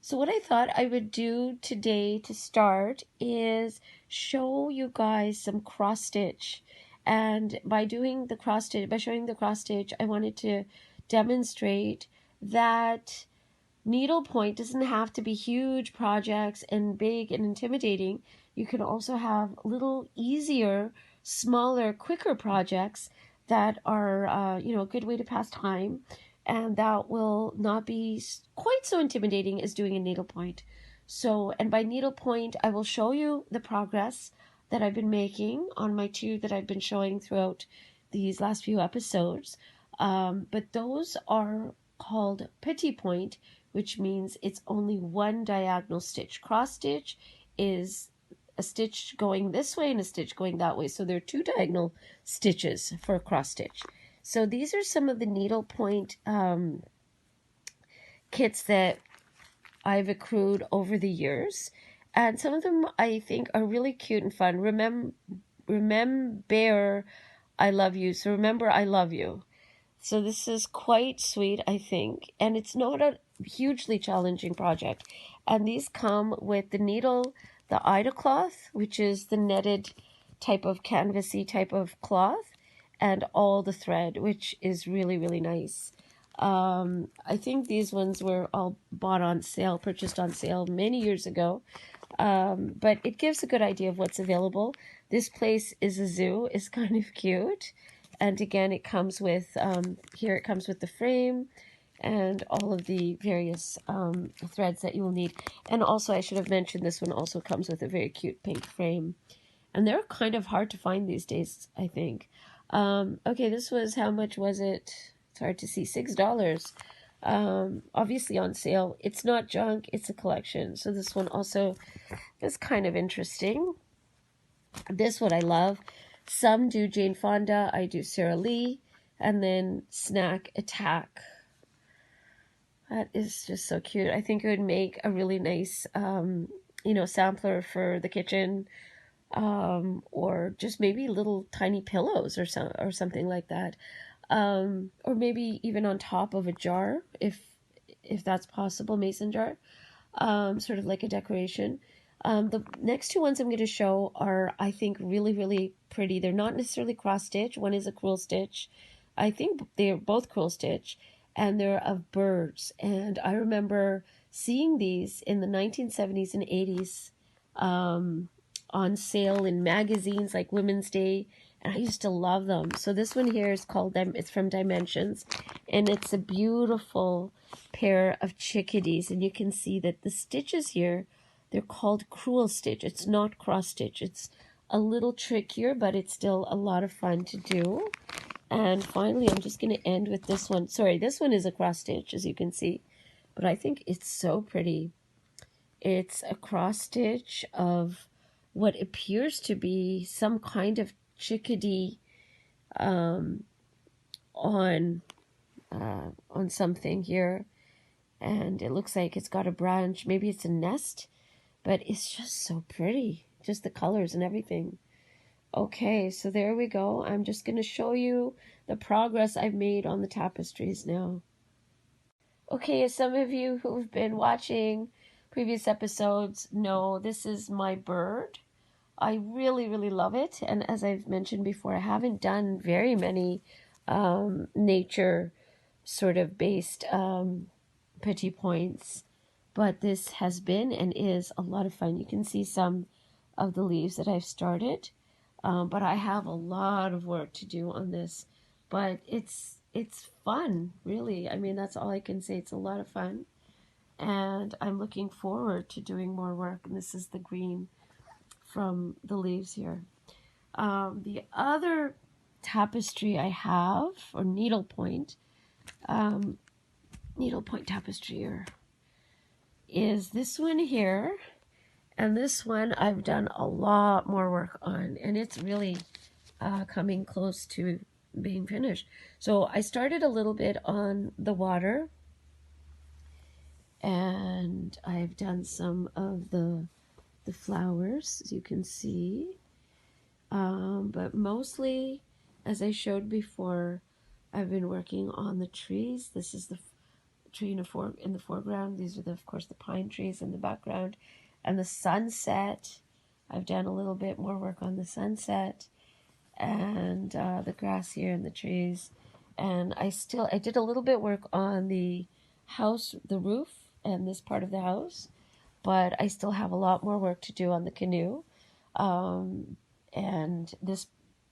So what I thought I would do today to start is show you guys some cross stitch. And by doing the cross stitch, by showing the cross stitch, I wanted to demonstrate that needlepoint doesn't have to be huge projects and big and intimidating. You can also have little easier, smaller, quicker projects that are, a good way to pass time, and that will not be quite so intimidating as doing a needlepoint. So, and by needlepoint, I will show you the progress that I've been making on my two that I've been showing throughout these last few episodes. But those are called Petit point, which means it's only one diagonal stitch. Cross stitch is a stitch going this way and a stitch going that way. So there are two diagonal stitches for a cross stitch. So these are some of the needlepoint kits that I've accrued over the years. And some of them I think are really cute and fun. Remember I love you. So remember I love you. So this is quite sweet, I think, and it's not a hugely challenging project. And these come with the needle, the Ida cloth, which is the netted type of canvasy type of cloth, and all the thread, which is really, really nice. I think these ones were all purchased on sale many years ago. But it gives a good idea of what's available. This place is a zoo. It's kind of cute. And again, it comes with, here it comes with the frame and all of the various threads that you will need. And also, I should have mentioned, this one also comes with a very cute pink frame. And they're kind of hard to find these days, I think. Okay, this was, how much was it? It's hard to see, $6. Obviously on sale. It's not junk, it's a collection. So this one also is kind of interesting. This one I love. Some do Jane Fonda, I do Sara Lee, and then Snack Attack. That is just so cute. I think it would make a really nice, sampler for the kitchen, or just maybe little tiny pillows or something like that, or maybe even on top of a jar if that's possible, mason jar, sort of like a decoration. The next two ones I'm going to show are, I think, really, really pretty. They're not necessarily cross-stitch. One is a crewel stitch. I think they're both crewel stitch, and they're of birds. And I remember seeing these in the 1970s and 80s on sale in magazines like Women's Day, and I used to love them. So this one here is called it's from Dimensions, and it's a beautiful pair of chickadees. And you can see that the stitches here, they're called crewel stitch. It's not cross stitch. It's a little trickier, but it's still a lot of fun to do. And finally, I'm just going to end with this one. Sorry, this one is a cross stitch, as you can see, but I think it's so pretty. It's a cross stitch of what appears to be some kind of chickadee on something here, and it looks like it's got a branch. Maybe it's a nest. But it's just so pretty, just the colors and everything. Okay, so there we go. I'm just going to show you the progress I've made on the tapestries now. Okay, as some of you who've been watching previous episodes know, this is my bird. I really, really love it. And as I've mentioned before, I haven't done very many nature sort of based petit points. But this has been and is a lot of fun. You can see some of the leaves that I've started, but I have a lot of work to do on this. But it's fun, really. I mean, that's all I can say. It's a lot of fun, and I'm looking forward to doing more work. And this is the green from the leaves here. The other tapestry I have, or needlepoint tapestry, is this one here. And this one I've done a lot more work on, and it's really coming close to being finished. So I started a little bit on the water, and I've done some of the flowers, as you can see, but mostly, as I showed before, I've been working on the trees. This is tree in the foreground. These are, of course, the pine trees in the background. And the sunset, I've done a little bit more work on the sunset and the grass here and the trees. And I did a little bit work on the house, the roof, and this part of the house, but I still have a lot more work to do on the canoe. And this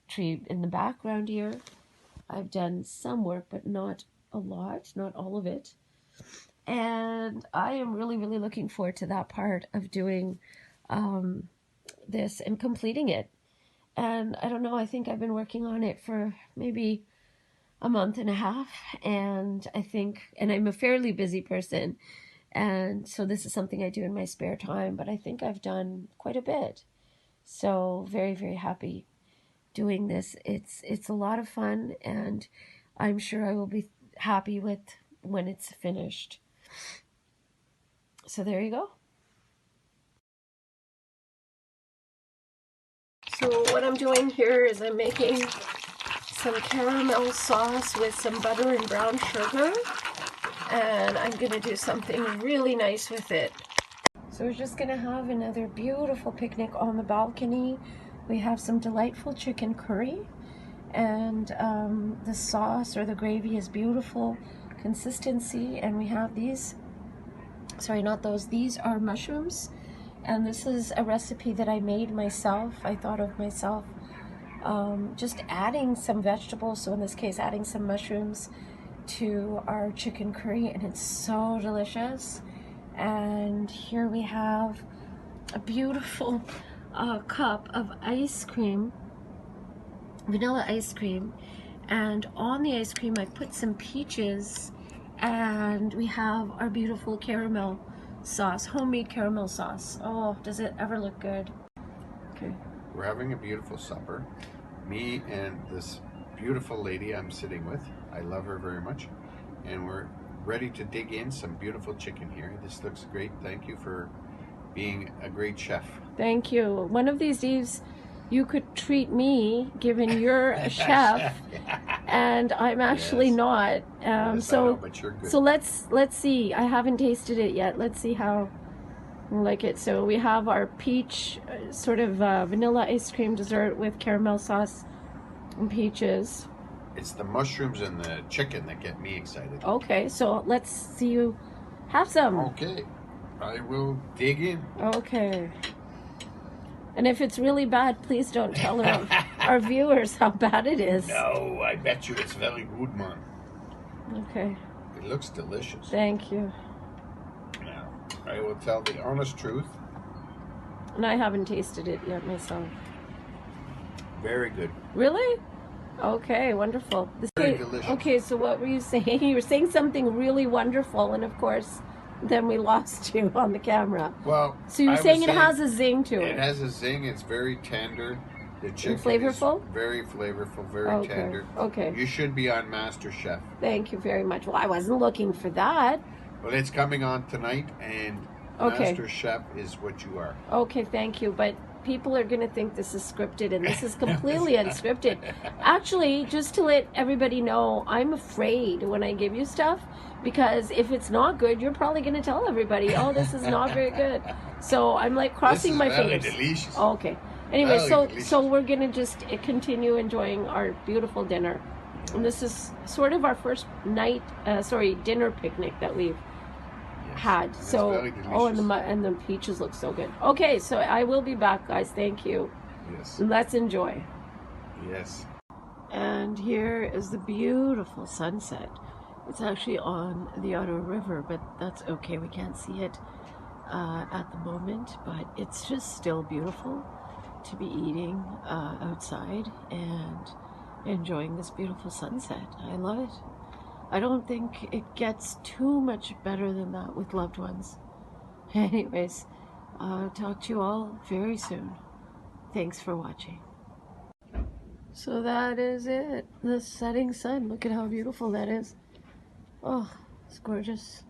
tree in the background here, I've done some work, but not a lot, not all of it. And I am really, really looking forward to that part of doing this and completing it. And I don't know, I think I've been working on it for maybe a month and a half. And I'm a fairly busy person. And so this is something I do in my spare time, but I think I've done quite a bit. So very, very happy doing this. It's a lot of fun, and I'm sure I will be happy with when it's finished. So there you go. So what I'm doing here is I'm making some caramel sauce with some butter and brown sugar, and I'm gonna do something really nice with it. So we're just gonna have another beautiful picnic on the balcony. We have some delightful chicken curry, and the sauce or the gravy is beautiful consistency, and we have these, sorry, not those, these are mushrooms, and this is a recipe that I made myself. I thought of myself just adding some vegetables, so in this case adding some mushrooms to our chicken curry, and it's so delicious. And here we have a beautiful cup of ice cream, vanilla ice cream, and on the ice cream I put some peaches, and we have our beautiful caramel sauce, homemade caramel sauce. Oh, does it ever look good? Okay. We're having a beautiful supper. Me and this beautiful lady I'm sitting with. I love her very much. And we're ready to dig in some beautiful chicken here. This looks great. Thank you for being a great chef. Thank you. One of these days you could treat me, given you're a chef and I'm actually not. Yes, I know, but you're good. So let's see. I haven't tasted it yet. Let's see how I like it. So we have our peach sort of vanilla ice cream dessert with caramel sauce and peaches. It's the mushrooms and the chicken that get me excited. Okay, so let's see you have some. Okay, I will dig in. Okay. And if it's really bad, please don't tell our viewers how bad it is. No, I bet you it's very good, man. Okay. It looks delicious. Thank you. Now, I will tell the honest truth. And I haven't tasted it yet myself. Very good. Really? Okay, wonderful. Very delicious. Okay, so what were you saying? You were saying something really wonderful, and of course, then we lost you on the camera. Well, so you were saying it has a zing to it. It has a zing. It's very tender. The chicken and flavorful? Is very flavorful, very tender. Okay. You should be on Master Chef. Thank you very much. Well, I wasn't looking for that. Well, it's coming on tonight, and Master Chef is what you are. Okay, thank you. But people are going to think this is scripted, and this is completely unscripted. Actually, just to let everybody know, I'm afraid when I give you stuff, because if it's not good, you're probably going to tell everybody, oh, this is not very good. So I'm like crossing my fingers. This is very delicious. Oh, okay. Anyway, so we're going to just continue enjoying our beautiful dinner. And this is sort of our first dinner picnic that we've had. So and the peaches look so good. Okay, so I will be back, guys. Thank you. Yes. Let's enjoy. Yes. And here is the beautiful sunset. It's actually on the Ottawa River, but that's okay. We can't see it at the moment, but it's just still beautiful to be eating outside and enjoying this beautiful sunset. I love it. I don't think it gets too much better than that with loved ones. Anyways, I'll talk to you all very soon. Thanks for watching. So that is it. The setting sun. Look at how beautiful that is. Oh, it's gorgeous.